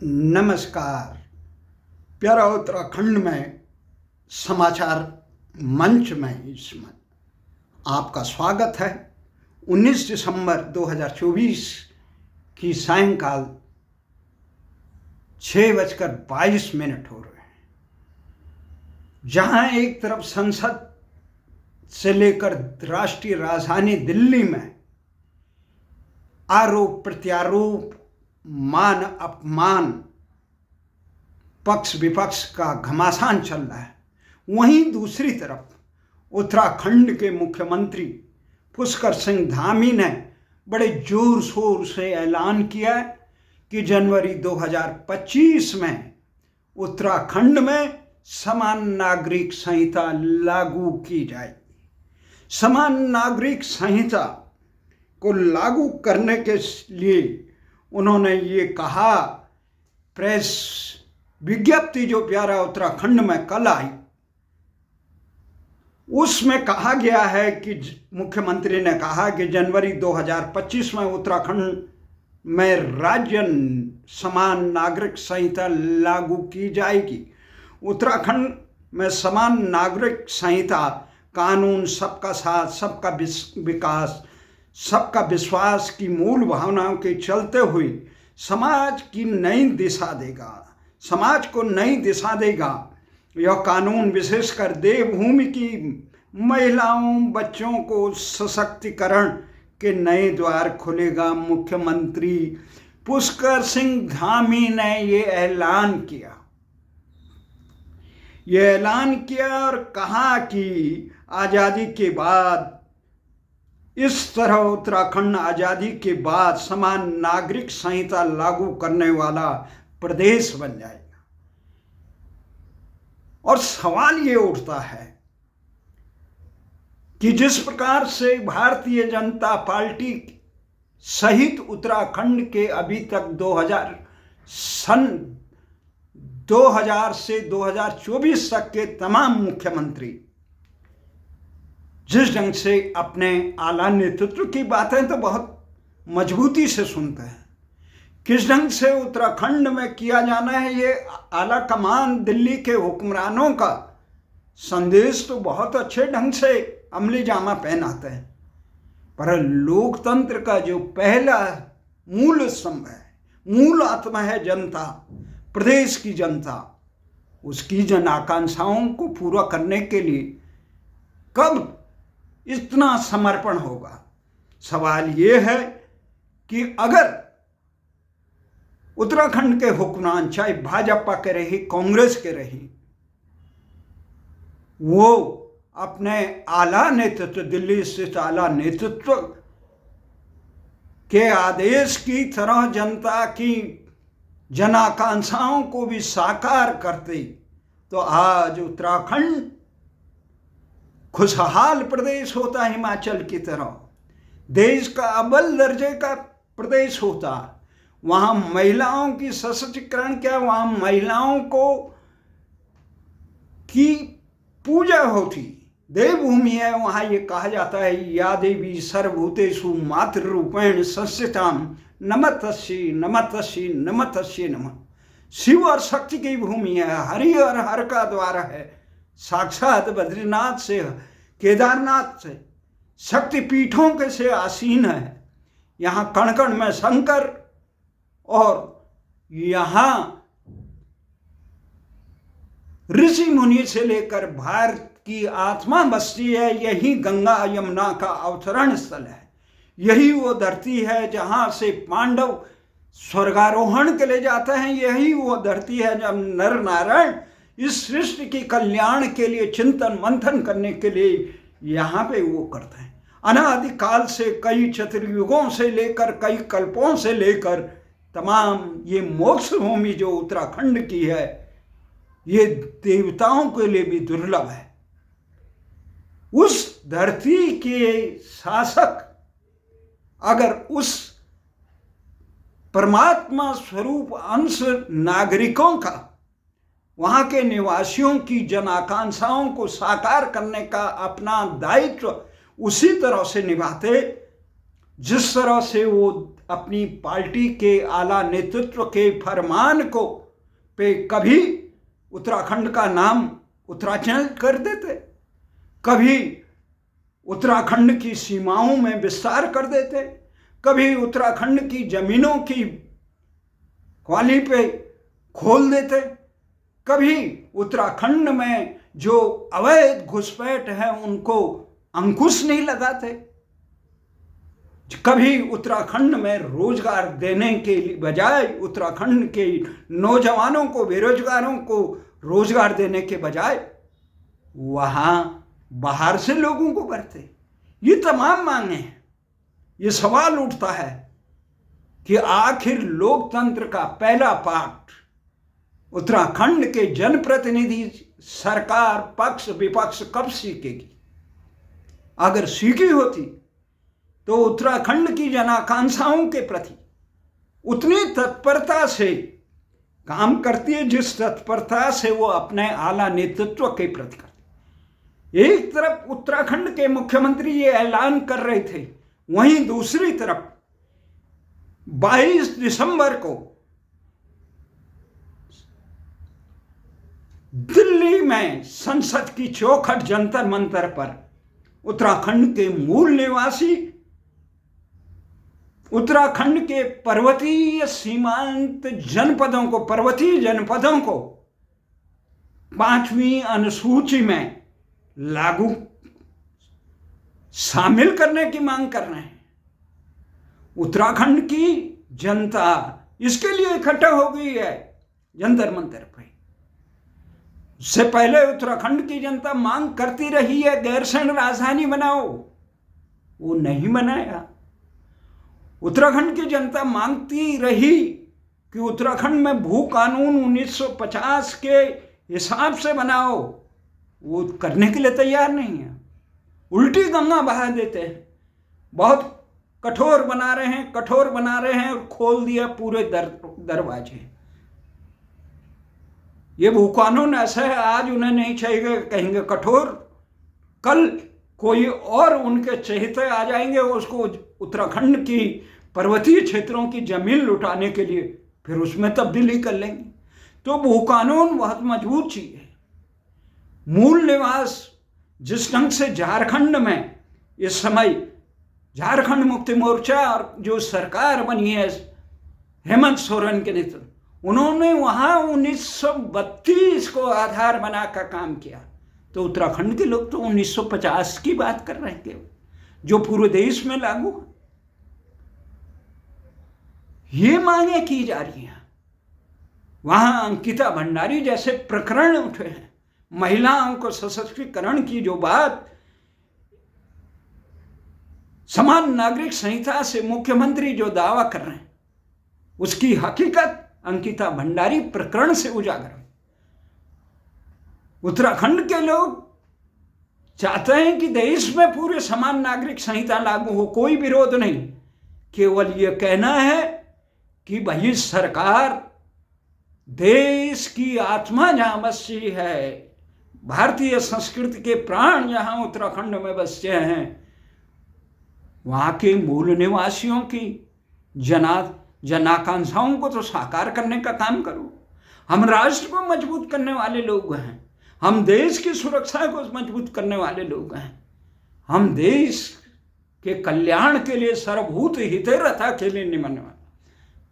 नमस्कार। प्यारा उत्तराखंड में समाचार मंच में इसमें आपका स्वागत है। 19 दिसंबर 2024 की सायंकाल 6:22 हो रहे हैं, जहां एक तरफ संसद से लेकर राष्ट्रीय राजधानी दिल्ली में आरोप प्रत्यारोप, मान अपमान, पक्ष विपक्ष का घमासान चल रहा है, वहीं दूसरी तरफ उत्तराखंड के मुख्यमंत्री पुष्कर सिंह धामी ने बड़े जोर शोर से ऐलान किया कि जनवरी 2025 में उत्तराखंड में समान नागरिक संहिता लागू की जाएगी। समान नागरिक संहिता को लागू करने के लिए उन्होंने ये कहा, प्रेस विज्ञप्ति जो प्यारा उत्तराखंड में कल आई, उसमें कहा गया है कि मुख्यमंत्री ने कहा कि जनवरी 2025 में उत्तराखंड में राज्य समान नागरिक संहिता लागू की जाएगी। उत्तराखंड में समान नागरिक संहिता कानून, सबका साथ, सबका विकास, सबका विश्वास की मूल भावनाओं के चलते हुए समाज की नई दिशा देगा, समाज को नई दिशा देगा। यह कानून विशेषकर देवभूमि की महिलाओं, बच्चों को सशक्तिकरण के नए द्वार खुलेगा। मुख्यमंत्री पुष्कर सिंह धामी ने ये ऐलान किया और कहा कि आज़ादी के बाद इस तरह उत्तराखंड आज़ादी के बाद समान नागरिक संहिता लागू करने वाला प्रदेश बन जाएगा। और सवाल ये उठता है कि जिस प्रकार से भारतीय जनता पार्टी सहित उत्तराखंड के अभी तक 2000 से 2024 तक के तमाम मुख्यमंत्री जिस ढंग से अपने आला नेतृत्व की बातें तो बहुत मजबूती से सुनते हैं, किस ढंग से उत्तराखंड में किया जाना है, ये आला कमान दिल्ली के हुक्मरानों का संदेश तो बहुत अच्छे ढंग से अमली जामा पहनाते हैं, पर लोकतंत्र का जो पहला मूल स्तंभ है, मूल आत्मा है जनता, प्रदेश की जनता, उसकी जन आकांक्षाओं को पूरा करने के लिए कब इतना समर्पण होगा। सवाल ये है कि अगर उत्तराखंड के हुक्मरान, चाहे भाजपा के रही, कांग्रेस के रही, वो अपने आला नेतृत्व, दिल्ली स्थित आला नेतृत्व के आदेश की तरह जनता की जन आकांक्षाओं को भी साकार करते, तो आज उत्तराखंड खुशहाल प्रदेश होता, हिमाचल की तरह देश का अव्वल दर्जे का प्रदेश होता। वहाँ महिलाओं की सशक्तिकरण क्या, वहाँ महिलाओं को की पूजा होती, देवभूमि है। वहाँ ये कहा जाता है, या देवी सर्वभूतेषु मातृरूपेण संस्थितां नमस्तस्यै नमस्तस्यै नमस्तस्यै नमः। शिव और शक्ति की भूमि है, हरि और हर का द्वार है। साक्षात बद्रीनाथ से, केदारनाथ से, शक्तिपीठों के से आसीन है। यहाँ कण कण में शंकर, और यहाँ ऋषि मुनि से लेकर भारत की आत्मा बसती है। यही गंगा यमुना का अवतरण स्थल है, यही वो धरती है जहाँ से पांडव स्वर्गारोहण के लिए जाते हैं। यही वो धरती है जब नर नारायण इस सृष्टि की कल्याण के लिए चिंतन मंथन करने के लिए यहाँ पे वो करते हैं। अनादिकाल से, कई चतुर्युगों से लेकर, कई कल्पों से लेकर तमाम ये मोक्ष भूमि जो उत्तराखंड की है, ये देवताओं के लिए भी दुर्लभ है। उस धरती के शासक अगर उस परमात्मा स्वरूप अंश नागरिकों का, वहाँ के निवासियों की जन आकांक्षाओं को साकार करने का अपना दायित्व उसी तरह से निभाते जिस तरह से वो अपनी पार्टी के आला नेतृत्व के फरमान को पे कभी उत्तराखंड का नाम उत्तरांचल कर देते, कभी उत्तराखंड की सीमाओं में विस्तार कर देते, कभी उत्तराखंड की जमीनों की क्वाली पे खोल देते, कभी उत्तराखंड में जो अवैध घुसपैठ है उनको अंकुश नहीं लगाते, कभी उत्तराखंड में रोजगार देने के बजाय, उत्तराखंड के नौजवानों को, बेरोजगारों को रोजगार देने के बजाय वहां बाहर से लोगों को भरते। ये तमाम मांगे हैं। ये सवाल उठता है कि आखिर लोकतंत्र का पहला पाठ उत्तराखंड के जनप्रतिनिधि, सरकार, पक्ष विपक्ष कब सीखेगी? अगर सीखी होती तो उत्तराखंड की जनाकांक्षाओं के प्रति उतनी तत्परता से काम करती है जिस तत्परता से वो अपने आला नेतृत्व के प्रति करती। एक तरफ उत्तराखंड के मुख्यमंत्री ये ऐलान कर रहे थे, वहीं दूसरी तरफ 22 दिसंबर को दिल्ली में संसद की चौखट जंतर मंतर पर उत्तराखंड के मूल निवासी, उत्तराखंड के पर्वतीय सीमांत जनपदों को, पर्वतीय जनपदों को 5वीं अनुसूची में लागू शामिल करने की मांग कर रहे हैं। उत्तराखंड की जनता इसके लिए इकट्ठा हो गई है जंतर मंतर पर। उससे पहले उत्तराखंड की जनता मांग करती रही है गैरसैंण राजधानी बनाओ, वो नहीं बनाया। उत्तराखंड की जनता मांगती रही कि उत्तराखंड में भू कानून 1950 के हिसाब से बनाओ, वो करने के लिए तैयार नहीं है। उल्टी गंगा बहा देते हैं, बहुत कठोर बना रहे हैं, कठोर बना रहे हैं और खोल दिया पूरे दरवाजे। ये भू कानून ऐसा है, आज उन्हें नहीं चाहिए कहेंगे कठोर, कल कोई और उनके चहेते आ जाएंगे उसको उत्तराखंड की पर्वतीय क्षेत्रों की जमीन लुटाने के लिए, फिर उसमें तब्दीली कर लेंगे। तो भू कानून बहुत मजबूत चीज है। मूल निवास जिस ढंग से झारखंड में इस समय झारखंड मुक्ति मोर्चा और जो सरकार बनी है हेमंत सोरेन के नेतृत्व, उन्होंने वहां 1932 को आधार बनाकर काम किया। तो उत्तराखंड के लोग तो 1950 की बात कर रहे थे जो पूरे देश में लागू है। ये मांगे की जा रही हैं। वहां अंकिता भंडारी जैसे प्रकरण उठे हैं, महिलाओं को सशक्तिकरण की जो बात समान नागरिक संहिता से मुख्यमंत्री जो दावा कर रहे हैं, उसकी हकीकत अंकिता भंडारी प्रकरण से उजागर है। उत्तराखंड के लोग चाहते हैं कि देश में पूरे समान नागरिक संहिता लागू हो, कोई विरोध नहीं। केवल यह कहना है कि भाई सरकार देश की आत्मा जहां बसी है, भारतीय संस्कृति के प्राण जहां उत्तराखंड में बसे हैं, वहां के मूल निवासियों की जनाकांक्षाओं को तो साकार करने का काम करो। हम राष्ट्र को मजबूत करने वाले लोग हैं, हम देश की सुरक्षा को मजबूत करने वाले लोग हैं, हम देश के कल्याण के लिए सर्वभूत हितैषी के लिए निमन वाले,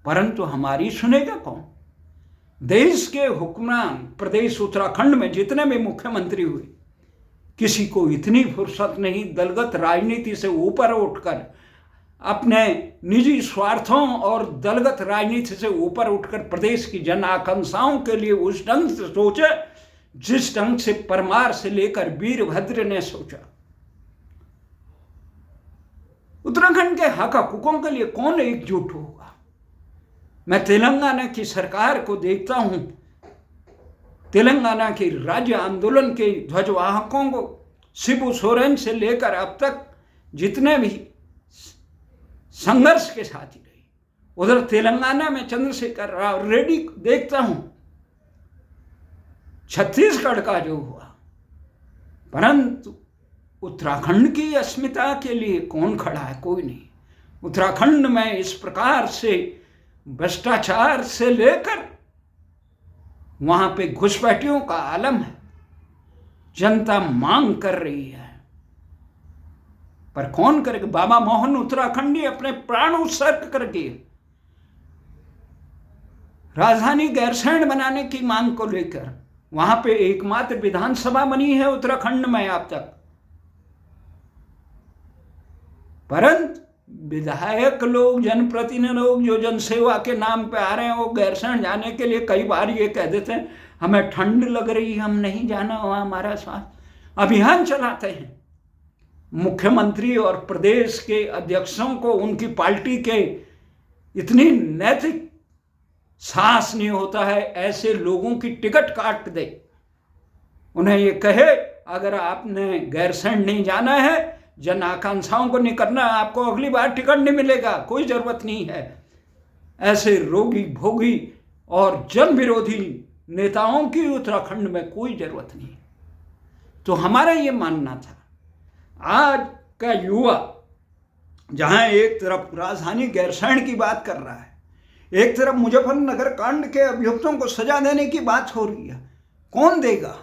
परंतु हमारी सुनेगा कौन? देश के हुक्मरान प्रदेश उत्तराखंड में जितने भी मुख्यमंत्री हुए, किसी को इतनी फुर्सत नहीं दलगत राजनीति से ऊपर उठकर, अपने निजी स्वार्थों और दलगत राजनीति से ऊपर उठकर प्रदेश की जन आकांक्षाओं के लिए उस ढंग से सोचे जिस ढंग से परमार से लेकर वीरभद्र ने सोचा। उत्तराखंड के हक हकूकों के लिए कौन एकजुट होगा? मैं तेलंगाना की सरकार को देखता हूं, तेलंगाना के राज्य आंदोलन के ध्वजवाहकों को, शिबू सोरेन से लेकर अब तक जितने भी संघर्ष के साथी रही, उधर तेलंगाना में चंद्रशेखर राव रेड्डी देखता हूं, छत्तीसगढ़ का जो हुआ, परंतु उत्तराखंड की अस्मिता के लिए कौन खड़ा है? कोई नहीं। उत्तराखंड में इस प्रकार से भ्रष्टाचार से लेकर वहां पे घुसपैठियों का आलम है। जनता मांग कर रही है, पर कौन करेगा? बाबा मोहन उत्तराखंडी अपने प्राण उत्सर्ग करके राजधानी गैरसैंण बनाने की मांग को लेकर, वहां पे एकमात्र विधानसभा बनी है उत्तराखंड में अब तक, परंतु विधायक लोग, जनप्रतिनिधि लोग जो जनसेवा के नाम पे आ रहे हैं, वो गैरसैंण जाने के लिए कई बार ये कह देते हैं हमें ठंड लग रही है, हम नहीं जाना, वहां हमारा स्वास्थ्य। अभियान चलाते हैं। मुख्यमंत्री और प्रदेश के अध्यक्षों को उनकी पार्टी के इतनी नैतिक साहस नहीं होता है ऐसे लोगों की टिकट काट दे, उन्हें ये कहे अगर आपने गैरसैंण नहीं जाना है, जन आकांक्षाओं को नहीं करना, आपको अगली बार टिकट नहीं मिलेगा, कोई जरूरत नहीं है। ऐसे रोगी भोगी और जन विरोधी नेताओं की उत्तराखंड में कोई जरूरत नहीं। तो हमारा ये मानना था, आज का युवा जहां एक तरफ राजधानी गैरसैंण की बात कर रहा है, एक तरफ मुजफ्फरनगर कांड के अभियुक्तों को सजा देने की बात हो रही है, कौन देगा?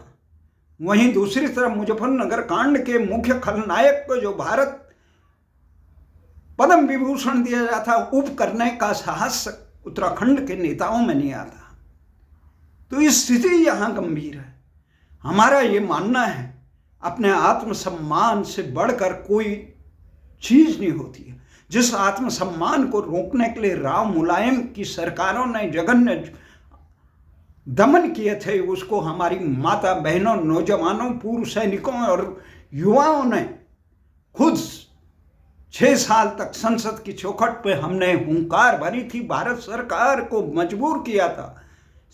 वहीं दूसरी तरफ मुजफ्फरनगर कांड के मुख्य खलनायक को जो भारत पद्म विभूषण दिया जाता, उप करने का साहस उत्तराखंड के नेताओं में नहीं आता। तो इस स्थिति यहां गंभीर है। हमारा ये मानना है, अपने आत्मसम्मान से बढ़कर कोई चीज नहीं होती है। जिस आत्मसम्मान को रोकने के लिए राव मुलायम की सरकारों ने जघन्य दमन किए थे, उसको हमारी माता बहनों, नौजवानों, पूर्व सैनिकों और युवाओं ने खुद 6 साल तक संसद की चौखट पे हमने हुंकार भरी थी, भारत सरकार को मजबूर किया था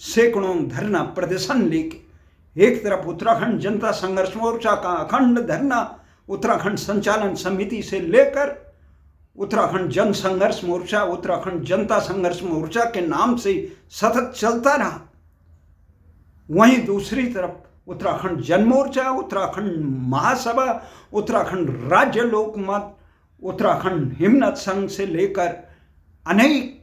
सैकड़ों धरना प्रदर्शन लेके। एक तरफ उत्तराखंड जनता संघर्ष मोर्चा का अखंड धरना उत्तराखंड संचालन समिति से लेकर उत्तराखंड जन संघर्ष मोर्चा, उत्तराखंड जनता संघर्ष मोर्चा के नाम से सतत चलता रहा। वहीं दूसरी तरफ उत्तराखंड जन मोर्चा, उत्तराखंड महासभा, उत्तराखंड राज्य लोकमत, उत्तराखंड हिमनद संघ से लेकर अनेक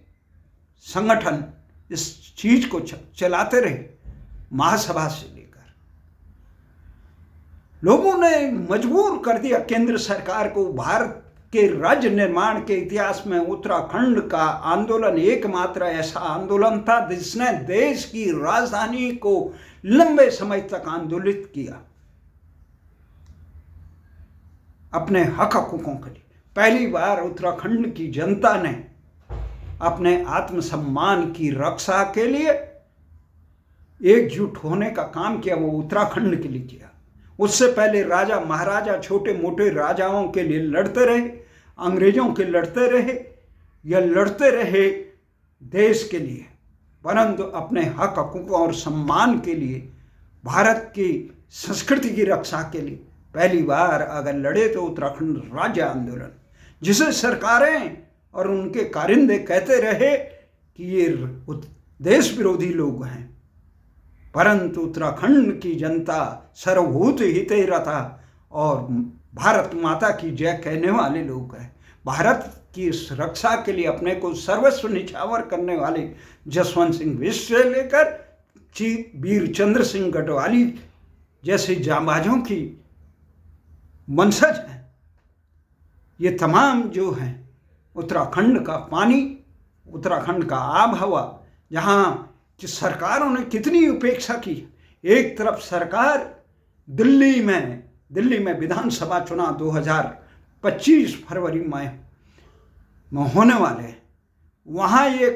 संगठन इस चीज को चलाते रहे। महासभा से लेकर लोगों ने मजबूर कर दिया केंद्र सरकार को। भारत के राज्य निर्माण के इतिहास में उत्तराखंड का आंदोलन एकमात्र ऐसा आंदोलन था जिसने देश की राजधानी को लंबे समय तक आंदोलित किया अपने हक हकूकों के लिए। पहली बार उत्तराखंड की जनता ने अपने आत्मसम्मान की रक्षा के लिए एकजुट होने का काम किया, वो उत्तराखंड के लिए किया। उससे पहले राजा महाराजा छोटे मोटे राजाओं के लिए लड़ते रहे, अंग्रेजों के लड़ते रहे या लड़ते रहे देश के लिए, परंतु अपने हक हकूक और सम्मान के लिए, भारत की संस्कृति की रक्षा के लिए पहली बार अगर लड़े तो उत्तराखंड राज्य आंदोलन, जिसे सरकारें और उनके कारिंदे कहते रहे कि ये देश विरोधी लोग हैं, परंतु उत्तराखंड की जनता सर्वभूत हिते रथा और भारत माता की जय कहने वाले लोग हैं। भारत की रक्षा के लिए अपने को सर्वस्व निछावर करने वाले जसवंत सिंह बिष्ट से लेकर वीर चंद्र सिंह गढ़वाली जैसे जांबाजों की वंशज हैं। ये तमाम जो हैं उत्तराखंड का पानी, उत्तराखंड का आब हवा, जहाँ कि सरकारों ने कितनी उपेक्षा की। एक तरफ सरकार दिल्ली में विधानसभा चुनाव 2025 फरवरी में होने वाले हैं, वहाँ ये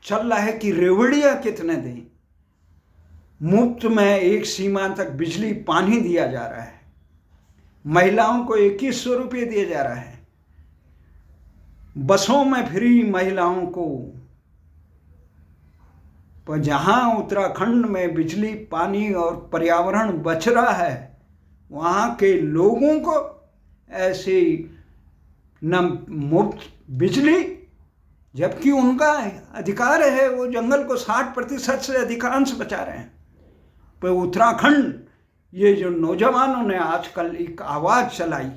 चल रहा है कि रेवड़िया कितने दें, मुफ्त में एक सीमा तक बिजली पानी दिया जा रहा है, महिलाओं को 2100 रुपये दिया जा रहा है, बसों में फ्री महिलाओं को। पर जहाँ उत्तराखंड में बिजली पानी और पर्यावरण बच रहा है, वहाँ के लोगों को ऐसे न मुफ्त बिजली, जबकि उनका अधिकार है, वो जंगल को 60% से अधिकांश बचा रहे हैं। पर उत्तराखंड, ये जो नौजवानों ने आजकल एक आवाज़ चलाई,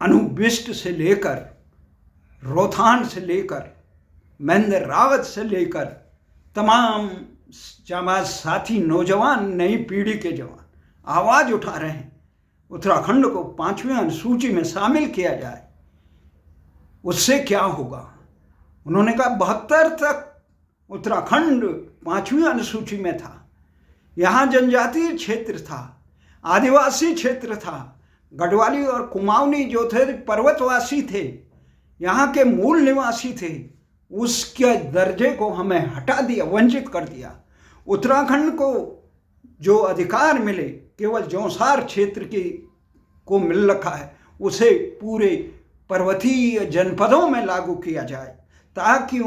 अनुबिष्ट से लेकर, रोहतान से लेकर, महेंद्र रावत से लेकर तमाम जाबाज साथी नौजवान, नई पीढ़ी के जवान आवाज़ उठा रहे हैं उत्तराखंड को 5वीं अनुसूची में शामिल किया जाए। उससे क्या होगा? उन्होंने कहा 72 तक उत्तराखंड 5वीं अनुसूची में था। यहाँ जनजातीय क्षेत्र था, आदिवासी क्षेत्र था, गढ़वाली और कुमाऊनी जो थे पर्वतवासी थे, यहाँ के मूल निवासी थे। उसके दर्जे को हमें हटा दिया, वंचित कर दिया। उत्तराखंड को जो अधिकार मिले केवल जौनसार क्षेत्र को मिल रखा है, उसे पूरे पर्वतीय जनपदों में लागू किया जाए, ताकि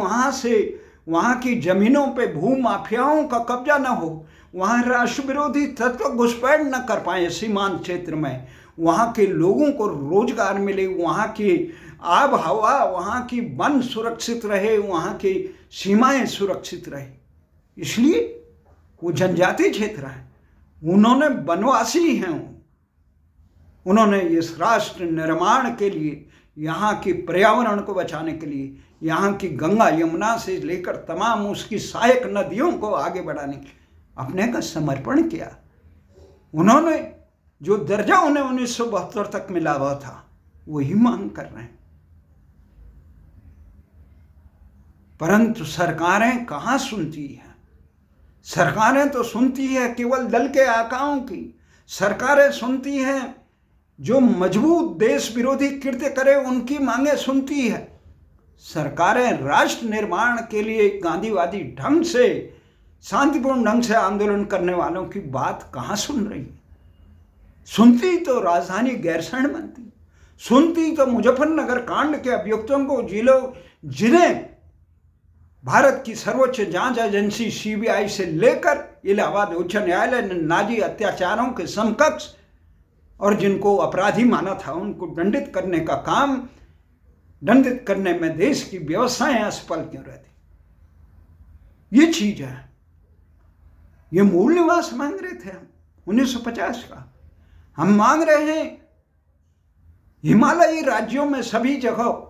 वहाँ की जमीनों पे भू माफियाओं का कब्जा न हो, वहाँ राष्ट्र विरोधी तत्व घुसपैठ न कर पाए सीमांत क्षेत्र में, वहाँ के लोगों को रोजगार मिले, वहाँ की आब हवा, वहाँ की वन सुरक्षित रहे, वहाँ की सीमाएं सुरक्षित रहे। इसलिए वो जनजातीय क्षेत्र है, उन्होंने वनवासी हैं, उन्होंने इस राष्ट्र निर्माण के लिए, यहाँ की पर्यावरण को बचाने के लिए, यहाँ की गंगा यमुना से लेकर तमाम उसकी सहायक नदियों को आगे बढ़ाने के लिए अपने का समर्पण किया। उन्होंने जो दर्जा उन्हें 1972 तक मिला हुआ था, वही मांग कर रहे हैं। परंतु सरकारें कहाँ सुनती हैं? सरकारें तो सुनती है केवल दल के आकाओं की। सरकारें सुनती हैं जो मजबूत देश विरोधी कृत्य करे, उनकी मांगे सुनती है। सरकारें राष्ट्र निर्माण के लिए गांधीवादी ढंग से, शांतिपूर्ण ढंग से आंदोलन करने वालों की बात कहाँ सुन रही है? सुनती तो राजधानी गैरसैंण बनती, सुनती तो मुजफ्फरनगर कांड के अभियुक्तों को जिन्हें भारत की सर्वोच्च जांच एजेंसी सीबीआई से लेकर इलाहाबाद उच्च न्यायालय ने नाजी अत्याचारों के समकक्ष और जिनको अपराधी माना था, उनको दंडित करने का काम, दंडित करने में देश की व्यवस्थाएं असफल क्यों रहती? ये चीज है। ये मूल निवास मांग रहे थे हम 1950 का। हम मांग रहे हैं हिमालयी राज्यों में सभी जगह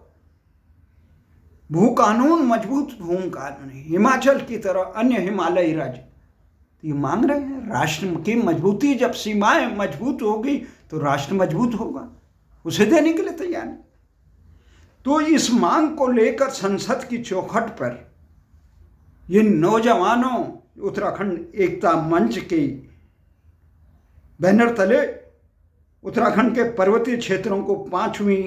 भू कानून मजबूत, भू कानून हिमाचल की तरह अन्य हिमालयी राज्य। तो ये मांग रहे हैं राष्ट्र की मजबूती। जब सीमाएं मजबूत होगी तो राष्ट्र मजबूत होगा, उसे देने के लिए तैयार है। तो इस मांग को लेकर संसद की चौखट पर ये नौजवानों उत्तराखंड एकता मंच के बैनर तले उत्तराखंड के पर्वतीय क्षेत्रों को 5वीं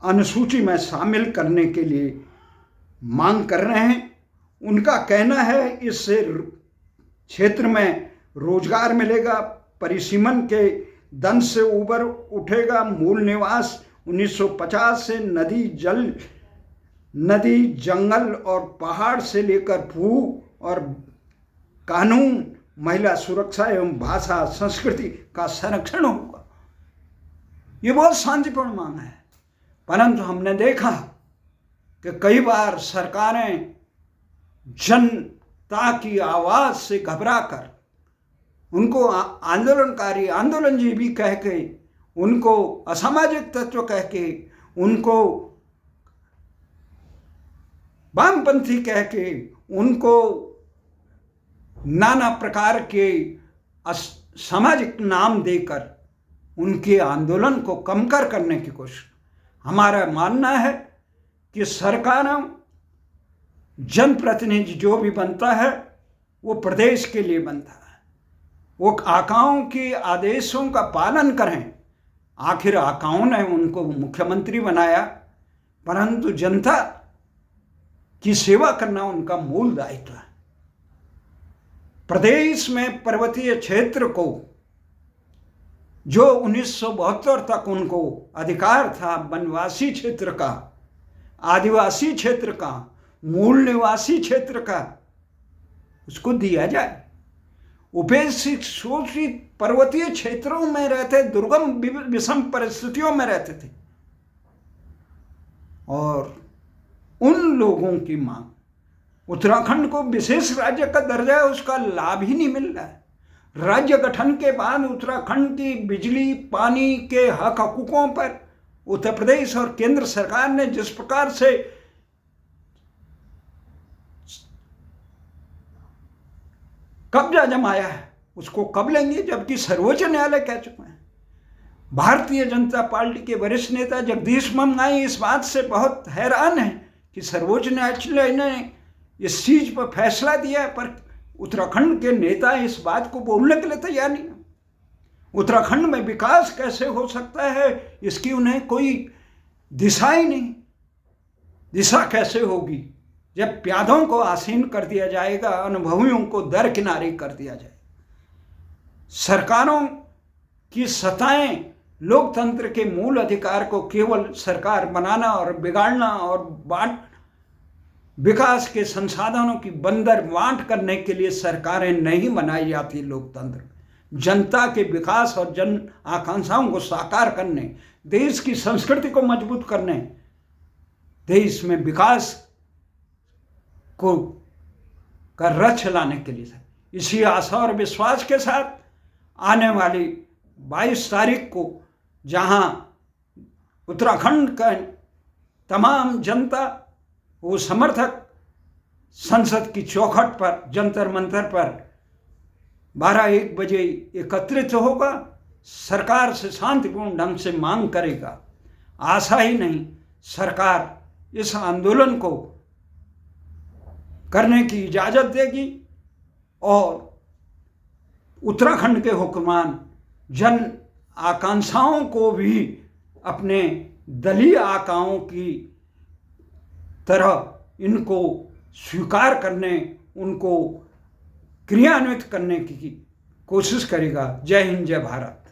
अनुसूची में शामिल करने के लिए मांग कर रहे हैं। उनका कहना है इससे क्षेत्र में रोजगार मिलेगा, परिसीमन के दंश से ऊपर उठेगा, मूल निवास 1950 से नदी जंगल और पहाड़ से लेकर भू और कानून, महिला सुरक्षा एवं भाषा संस्कृति का संरक्षण होगा। ये बहुत शांतिपूर्ण मांग है, परंतु हमने देखा कि कई बार सरकारें जनता की आवाज से घबराकर उनको आंदोलनकारी, आंदोलनजीवी कह के, उनको असामाजिक तत्व कह के, उनको वामपंथी कह के, उनको नाना प्रकार के सामाजिक नाम देकर उनके आंदोलन को कमतर करने की कोशिश। हमारा मानना है कि सरकारों, जनप्रतिनिधि जो भी बनता है वो प्रदेश के लिए बनता है, वो आकाओं के आदेशों का पालन करें। आखिर आकाओं ने उनको मुख्यमंत्री बनाया, परंतु जनता की सेवा करना उनका मूल दायित्व है। प्रदेश में पर्वतीय क्षेत्र को जो 1972 तक उनको अधिकार था, वनवासी क्षेत्र का, आदिवासी क्षेत्र का, मूल निवासी क्षेत्र का, उसको दिया जाए। उपेक्षित शोषित पर्वतीय क्षेत्रों में रहते, दुर्गम विषम परिस्थितियों में रहते थे, और उन लोगों की मांग, उत्तराखंड को विशेष राज्य का दर्जा है, उसका लाभ ही नहीं मिल रहा है। राज्य गठन के बाद उत्तराखंड की बिजली पानी के हक हकूकों पर उत्तर प्रदेश और केंद्र सरकार ने जिस प्रकार से कब्जा जमाया है उसको कब लेंगे, जबकि सर्वोच्च न्यायालय कह चुके हैं। भारतीय जनता पार्टी के वरिष्ठ नेता जगदीश ममगाई इस बात से बहुत हैरान है कि सर्वोच्च न्यायालय ने इस चीज पर फैसला दिया है, पर उत्तराखंड के नेता इस बात को बोलने के लिए तैयार नहीं है। उत्तराखंड में विकास कैसे हो सकता है इसकी उन्हें कोई दिशा ही नहीं। दिशा कैसे होगी जब प्यादों को आसीन कर दिया जाएगा, अनुभवियों को दरकिनारे कर दिया जाएगा। सरकारों की सत्ताएं लोकतंत्र के मूल अधिकार को केवल सरकार बनाना और बिगाड़ना और बांट विकास के संसाधनों की बंदर बांट करने के लिए सरकारें नहीं बनाई जाती। लोकतंत्र जनता के विकास और जन आकांक्षाओं को साकार करने, देश की संस्कृति को मजबूत करने, देश में विकास को का रच लाने के लिए। इसी आशा और विश्वास के साथ आने वाली 22 तारीख को जहां उत्तराखंड का तमाम जनता वो समर्थक संसद की चौखट पर जंतर मंतर पर 12-1 बजे एकत्रित होगा, सरकार से शांतिपूर्ण ढंग से मांग करेगा। आशा ही नहीं, सरकार इस आंदोलन को करने की इजाज़त देगी और उत्तराखंड के हुक्मरान जन आकांक्षाओं को भी अपने दलीय आकाओं की तरह इनको स्वीकार करने, उनको क्रियान्वित करने की कोशिश करेगा। जय हिंद, जय भारत।